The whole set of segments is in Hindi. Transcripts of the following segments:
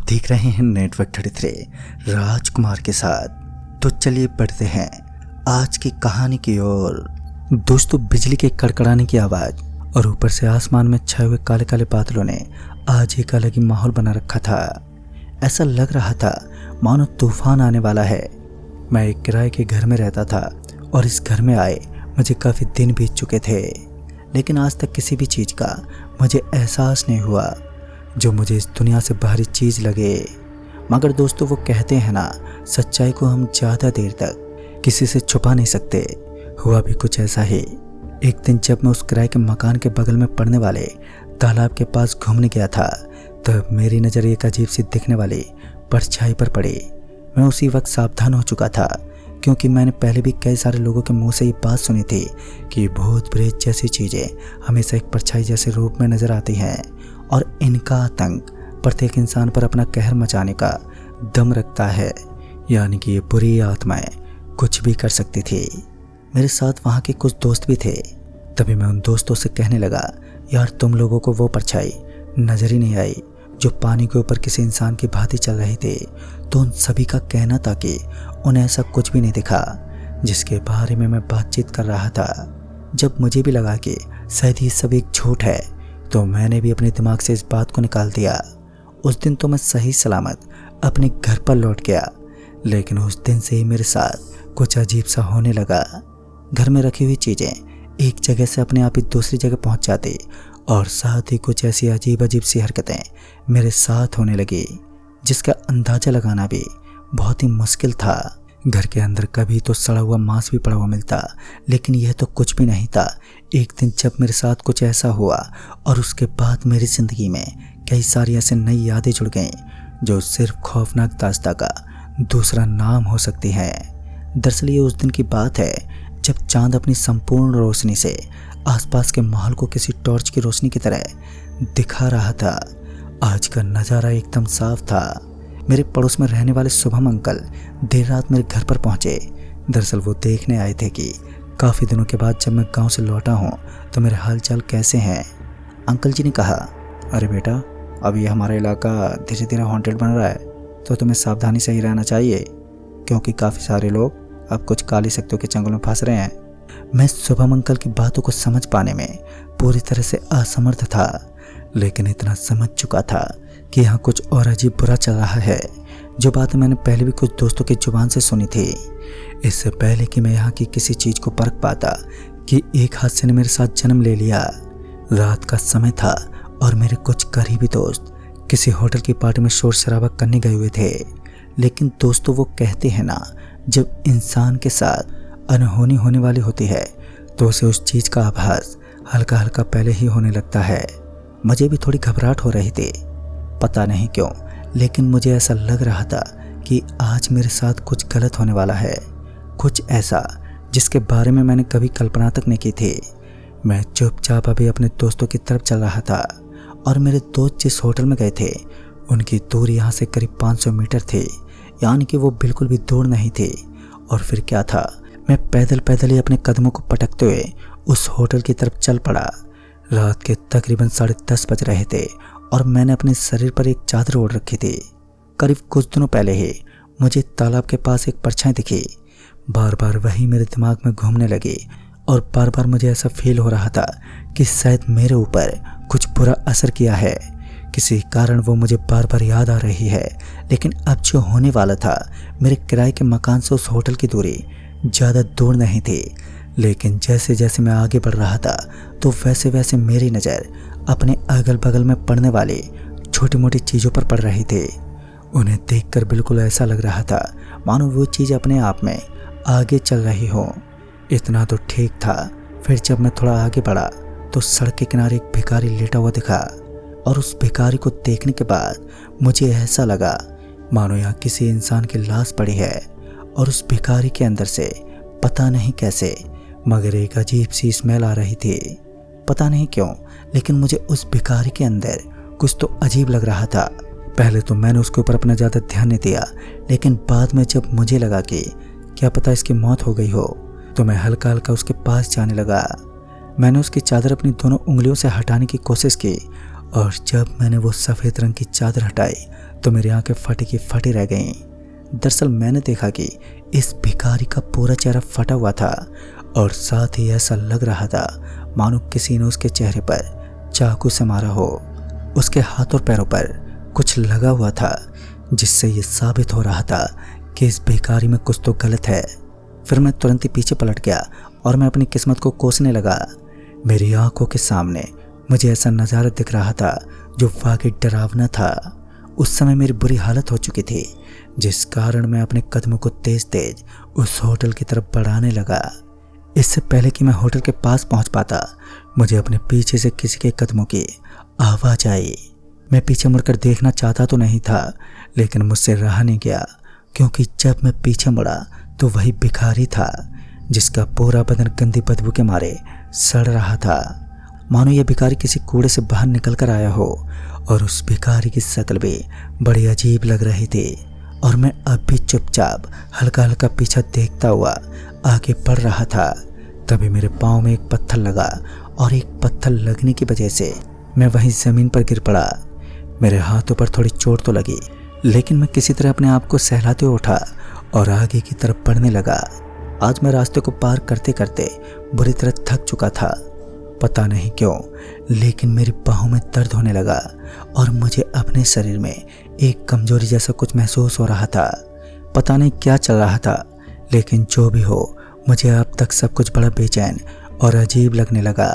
देख रहे हैं नेटवर्क 33 राजकुमार के साथ। तो चलिए बढ़ते हैं आज की कहानी की ओर। दोस्तों, बिजली के कड़कड़ाने की आवाज़ और ऊपर से आसमान में छाए हुए काले काले बादलों ने आज एक अलग ही माहौल बना रखा था। ऐसा लग रहा था मानो तूफान आने वाला है। मैं एक किराए के घर में रहता था और इस घर में आए मुझे काफ़ी दिन बीत चुके थे, लेकिन आज तक किसी भी चीज़ का मुझे एहसास नहीं हुआ जो मुझे इस दुनिया से बाहरी चीज़ लगे। मगर दोस्तों, वो कहते हैं ना, सच्चाई को हम ज़्यादा देर तक किसी से छुपा नहीं सकते। हुआ भी कुछ ऐसा ही। एक दिन जब मैं उस किराए के मकान के बगल में पड़ने वाले तालाब के पास घूमने गया था, तब मेरी नज़र एक अजीब सी दिखने वाली परछाई पर पड़ी। मैं उसी वक्त सावधान हो चुका था, क्योंकि मैंने पहले भी कई सारे लोगों के मुंह से ये बात सुनी थी कि भूत प्रेत जैसी चीज़ें हमेशा एक परछाई जैसे रूप में नज़र आती हैं और इनका आतंक प्रत्येक इंसान पर अपना कहर मचाने का दम रखता है। यानी कि ये बुरी आत्माएं कुछ भी कर सकती थी। मेरे साथ वहाँ के कुछ दोस्त भी थे। तभी मैं उन दोस्तों से कहने लगा, यार तुम लोगों को वो परछाई नज़र ही नहीं आई जो पानी के ऊपर किसी इंसान की भांति चल रही थी? तो उन सभी का कहना था कि उन्हें ऐसा कुछ भी नहीं दिखा, जिसके बारे में मैं बातचीत कर रहा था। जब मुझे भी लगा कि शायद ये सब एक झूठ है, तो मैंने भी अपने दिमाग से इस बात को निकाल दिया। उस दिन तो मैं सही सलामत अपने घर पर लौट गया, लेकिन उस दिन से ही मेरे साथ कुछ अजीब सा होने लगा। घर में रखी हुई चीज़ें एक जगह से अपने आप ही दूसरी जगह पहुंच जाती और साथ ही कुछ ऐसी अजीब अजीब सी हरकतें मेरे साथ होने लगी, जिसका अंदाज़ा लगाना भी बहुत ही मुश्किल था। घर के अंदर कभी तो सड़ा हुआ मांस भी पड़ा हुआ मिलता, लेकिन यह तो कुछ भी नहीं था। एक दिन जब मेरे साथ कुछ ऐसा हुआ और उसके बाद मेरी ज़िंदगी में कई सारी ऐसे नई यादें जुड़ गईं जो सिर्फ खौफनाक दास्तां का दूसरा नाम हो सकती हैं। दरअसल ये उस दिन की बात है जब चांद अपनी संपूर्ण रोशनी से आसपास के माहौल को किसी टॉर्च की रोशनी की तरह दिखा रहा था। आज का नज़ारा एकदम साफ था। मेरे पड़ोस में रहने वाले शुभम अंकल देर रात मेरे घर पर पहुंचे। दरअसल वो देखने आए थे कि काफ़ी दिनों के बाद जब मैं गांव से लौटा हूं तो मेरे हाल चाल कैसे हैं। अंकल जी ने कहा, अरे बेटा, अब ये हमारा इलाका धीरे धीरे हॉन्टेड बन रहा है, तो तुम्हें सावधानी से ही रहना चाहिए, क्योंकि काफ़ी सारे लोग अब कुछ काली शक्तियों के चंगुल में फंस रहे हैं। मैं शुभम अंकल की बातों को समझ पाने में पूरी तरह से असमर्थ था, लेकिन इतना समझ चुका था कि यहाँ कुछ और अजीब बुरा चल रहा है, जो बात मैंने पहले भी कुछ दोस्तों की जुबान से सुनी थी। इससे पहले कि मैं यहाँ की किसी चीज़ को परख पाता कि एक हादसे ने मेरे साथ जन्म ले लिया। रात का समय था और मेरे कुछ करीबी दोस्त किसी होटल की पार्टी में शोर शराबा करने गए हुए थे। लेकिन दोस्तों, वो कहते हैं ना, जब इंसान के साथ अनहोनी होने वाली होती है तो उसे उस चीज़ का आभास हल्का हल्का पहले ही होने लगता है। मुझे भी थोड़ी घबराहट हो रही थी, पता नहीं क्यों, लेकिन मुझे ऐसा लग रहा था कि आज मेरे साथ कुछ गलत होने वाला है, कुछ ऐसा जिसके बारे में मैंने कभी कल्पना तक नहीं की थी। मैं चुपचाप अभी अपने दोस्तों की तरफ चल रहा था और मेरे दोस्त जिस होटल में गए थे उनकी दूरी यहाँ से करीब 500 मीटर थी, यानी कि वो बिल्कुल भी दूर नहीं थी। और फिर क्या था, मैं पैदल पैदल ही अपने कदमों को पटकते हुए उस होटल की तरफ चल पड़ा। रात के तकरीबन 10:30 बज रहे थे और मैंने अपने शरीर पर एक चादर ओढ़ रखी थी। करीब कुछ दिनों पहले ही मुझे तालाब के पास एक परछाई दिखी। बार बार वही मेरे दिमाग में घूमने लगी और बार बार मुझे ऐसा फील हो रहा था कि शायद मेरे ऊपर कुछ बुरा असर किया है। किसी कारण वो मुझे बार बार याद आ रही है, लेकिन अब जो होने वाला था, मेरे किराए के मकान से उस होटल की दूरी ज़्यादा दूर नहीं थी। लेकिन जैसे जैसे मैं आगे बढ़ रहा था तो वैसे वैसे मेरी नज़र अपने अगल बगल में पड़ने वाली छोटी मोटी चीज़ों पर पड़ रही थी। उन्हें देखकर बिल्कुल ऐसा लग रहा था मानो वो चीज़ अपने आप में आगे चल रही हो। इतना तो ठीक था। फिर जब मैं थोड़ा आगे बढ़ा तो सड़क के किनारे एक भिखारी लेटा हुआ दिखा, और उस भिखारी को देखने के बाद मुझे ऐसा लगा मानो यहाँ किसी इंसान की लाश पड़ी है, और उस भिखारी के अंदर से पता नहीं कैसे मगर एक अजीब सी स्मेल आ रही थी। पता नहीं क्यों, लेकिन मुझे उस भिखारी के अंदर कुछ तो अजीब लग रहा था। पहले तो मैंने उसके ऊपर अपना ज़्यादा ध्यान नहीं दिया, लेकिन बाद में जब मुझे लगा कि क्या पता इसकी मौत हो गई हो, तो मैं हल्का हल्का उसके पास जाने लगा। मैंने उसकी चादर अपनी दोनों उंगलियों से हटाने की कोशिश की और जब मैंने वो सफ़ेद रंग की चादर हटाई तो मेरी आंखें फटी की फटी रह गईं। दरअसल मैंने देखा कि इस भिखारी का पूरा चेहरा फटा हुआ था और साथ ही ऐसा लग रहा था मानो किसी ने उसके चेहरे पर चाकू से मारा हो। उसके हाथ और पैरों पर कुछ लगा हुआ था जिससे ये साबित हो रहा था कि इस भिखारी में कुछ तो गलत है। फिर मैं तुरंत ही पीछे पलट गया और मैं अपनी किस्मत को कोसने लगा। मेरी आंखों के सामने मुझे ऐसा नज़ारा दिख रहा था जो वाकई डरावना था। उस समय मेरी बुरी हालत हो चुकी थी जिस कारण मैं अपने कदमों को तेज तेज उस होटल की तरफ बढ़ाने लगा। इससे पहले कि मैं होटल के पास पहुंच पाता मुझे अपने पीछे से किसी के कदमों की आवाज़ आई। मैं पीछे मुड़कर देखना चाहता तो नहीं था लेकिन मुझसे रहा नहीं गया, क्योंकि जब मैं पीछे मुड़ा तो वही भिखारी था जिसका पूरा बदन गंदी बदबू के मारे सड़ रहा था। मानो यह भिखारी किसी कूड़े से बाहर निकल कर आया हो। और उस भिखारी की शक्ल भी बड़ी अजीब लग रही थी। और मैं अब भी चुपचाप हल्का हल्का पीछा देखता हुआ आगे बढ़ रहा था। तभी मेरे पाँव में एक पत्थर लगा और एक पत्थर लगने की वजह से मैं वहीं ज़मीन पर गिर पड़ा। मेरे हाथों पर थोड़ी चोट तो लगी लेकिन मैं किसी तरह अपने आप को सहलाते उठा और आगे की तरफ बढ़ने लगा। आज मैं रास्ते को पार करते करते बुरी तरह थक चुका था। पता नहीं क्यों लेकिन मेरी बाहों में दर्द होने लगा और मुझे अपने शरीर में एक कमजोरी जैसा कुछ महसूस हो रहा था। पता नहीं क्या चल रहा था लेकिन जो भी हो मुझे अब तक सब कुछ बड़ा बेचैन और अजीब लगने लगा।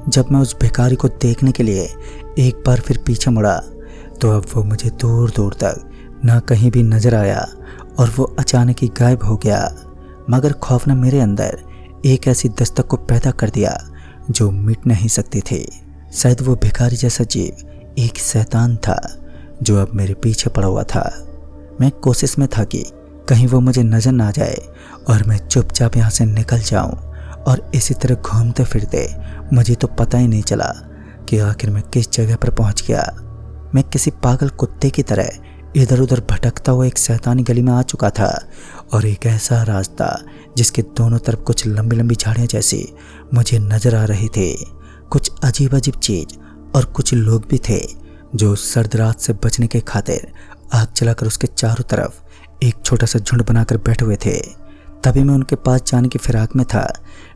जब मैं उस भिखारी को देखने के लिए एक बार फिर पीछे मुड़ा तो अब वो मुझे दूर दूर तक ना कहीं भी नजर आया और वो अचानक ही गायब हो गया। मगर खौफ ने मेरे अंदर एक ऐसी दस्तक को पैदा कर दिया जो मिट नहीं सकती थी। शायद वो भिखारी जैसा जीव एक शैतान था जो अब मेरे पीछे पड़ा हुआ था। मैं कोशिश में था कि कहीं वो मुझे नजर ना जाए और मैं चुपचाप यहाँ से निकल जाऊं। और इसी तरह घूमते फिरते मुझे तो पता ही नहीं चला कि आखिर मैं किस जगह पर पहुंच गया। मैं किसी पागल कुत्ते की तरह इधर उधर भटकता हुआ एक शैतानी गली में आ चुका था और एक ऐसा रास्ता जिसके दोनों तरफ कुछ लंबी लंबी झाड़ियाँ जैसी मुझे नजर आ रही थी। कुछ अजीब अजीब चीज और कुछ लोग भी थे जो सर्द रात से बचने के खातिर आग जलाकर उसके चारों तरफ एक छोटा सा झुंड बनाकर बैठे हुए थे। तभी मैं उनके पास जाने की फिराक में था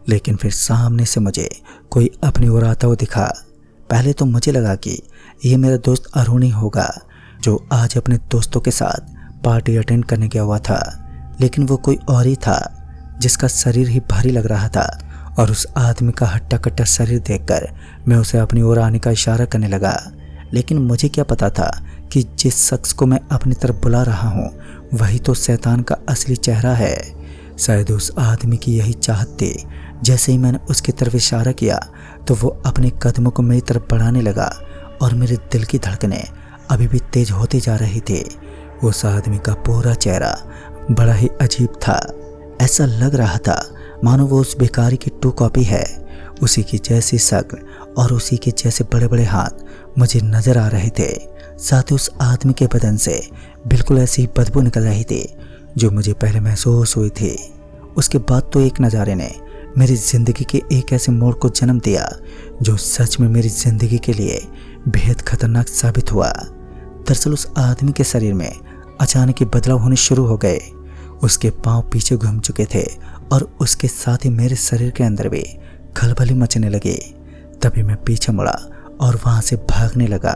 लेकिन फिर सामने से मुझे कोई अपनी ओर आता हुआ दिखा। पहले तो मुझे लगा कि ये मेरा दोस्त अरुण ही होगा जो आज अपने दोस्तों के साथ पार्टी अटेंड करने गया हुआ था, लेकिन वो कोई और ही था जिसका शरीर ही भारी लग रहा था। और उस आदमी का हट्टा कट्टा शरीर देखकर मैं उसे अपनी ओर आने का इशारा करने लगा। लेकिन मुझे क्या पता था कि जिस शख्स को मैं अपनी तरफ बुला रहा हूँ वही तो शैतान का असली चेहरा है। शायद उस आदमी की यही चाहत थी। जैसे ही मैंने उसकी तरफ इशारा किया तो वो अपने कदमों को मेरी तरफ बढ़ाने लगा और मेरे दिल की धड़कनें अभी भी तेज होती जा रही थी। उस आदमी का पूरा चेहरा बड़ा ही अजीब था। ऐसा लग रहा था मानो वो उस भिखारी की टू कॉपी है। उसी की जैसी शक्ल और उसी के जैसे बड़े बड़े हाथ मुझे नजर आ रहे थे। साथ ही उस आदमी के बदन से बिल्कुल ऐसी ही बदबू निकल रही थी जो मुझे पहले महसूस हुई थी। उसके बाद तो एक नज़ारे ने मेरी ज़िंदगी के एक ऐसे मोड़ को जन्म दिया जो सच में मेरी ज़िंदगी के लिए बेहद खतरनाक साबित हुआ। दरअसल उस आदमी के शरीर में अचानक ही बदलाव होने शुरू हो गए। उसके पांव पीछे घूम चुके थे और उसके साथ ही मेरे शरीर के अंदर भी खलबली मचने लगी। तभी मैं पीछे मुड़ा और वहां से भागने लगा।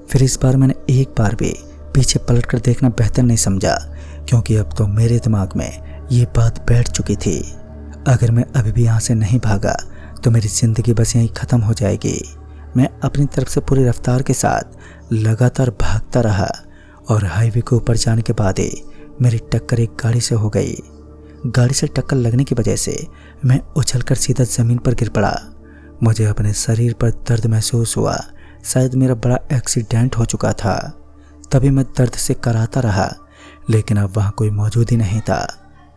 फिर इस बार मैंने एक बार भी पीछे पलटकर देखना बेहतर नहीं समझा, क्योंकि अब तो मेरे दिमाग में ये बात बैठ चुकी थी। अगर मैं अभी भी यहाँ से नहीं भागा तो मेरी ज़िंदगी बस यहीं ख़त्म हो जाएगी। मैं अपनी तरफ से पूरी रफ्तार के साथ लगातार भागता रहा और हाईवे के ऊपर जाने के बाद ही मेरी टक्कर एक गाड़ी से हो गई। गाड़ी से टक्कर लगने की वजह से मैं उछलकर सीधा ज़मीन पर गिर पड़ा। मुझे अपने शरीर पर दर्द महसूस हुआ। शायद मेरा बड़ा एक्सीडेंट हो चुका था। तभी मैं दर्द से कराता रहा, लेकिन अब वहाँ कोई मौजूद ही नहीं था।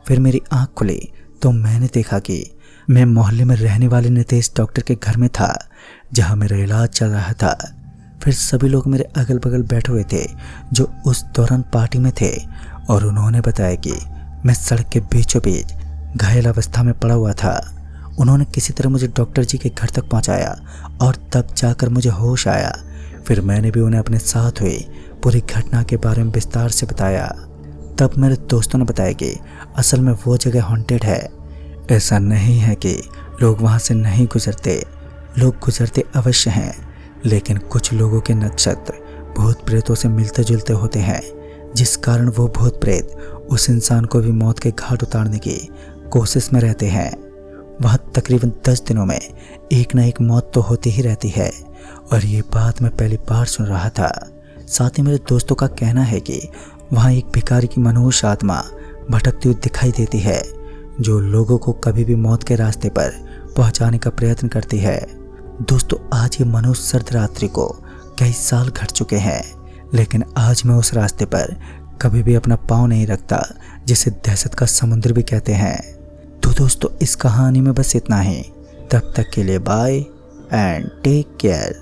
फिर मेरी आँख खुली तो मैंने देखा कि मैं मोहल्ले में रहने वाले नितेश डॉक्टर के घर में था, जहाँ मेरा इलाज चल रहा था। फिर सभी लोग मेरे अगल बगल बैठे हुए थे जो उस दौरान पार्टी में थे, और उन्होंने बताया कि मैं सड़क के बीचों बीच घायल अवस्था में पड़ा हुआ था। उन्होंने किसी तरह मुझे डॉक्टर जी के घर तक पहुंचाया और तब जाकर मुझे होश आया। फिर मैंने भी उन्हें अपने साथ हुई पूरी घटना के बारे में विस्तार से बताया। तब मेरे दोस्तों ने बताया कि असल में वो जगह हॉन्टेड है। ऐसा नहीं है कि लोग वहाँ से नहीं गुजरते, लोग गुजरते अवश्य हैं, लेकिन कुछ लोगों के नक्षत्र भूत प्रेतों से मिलते जुलते होते हैं, जिस कारण वो भूत प्रेत उस इंसान को भी मौत के घाट उतारने की कोशिश में रहते हैं। वहाँ तकरीबन 10 दिनों में एक न एक मौत तो होती ही रहती है, और ये बात मैं पहली बार सुन रहा था। साथ ही मेरे दोस्तों का कहना है कि वहाँ एक भिखारी की मनहूस आत्मा भटकती हुई दिखाई देती है, जो लोगों को कभी भी मौत के रास्ते पर पहुंचाने का प्रयत्न करती है। दोस्तों, आज ये मनहूस सर्द रात्रि को कई साल घट चुके हैं, लेकिन आज मैं उस रास्ते पर कभी भी अपना पाँव नहीं रखता, जिसे दहशत का समुद्र भी कहते हैं। तो दोस्तों, इस कहानी में बस इतना ही। तब तक के लिए बाय एंड टेक केयर।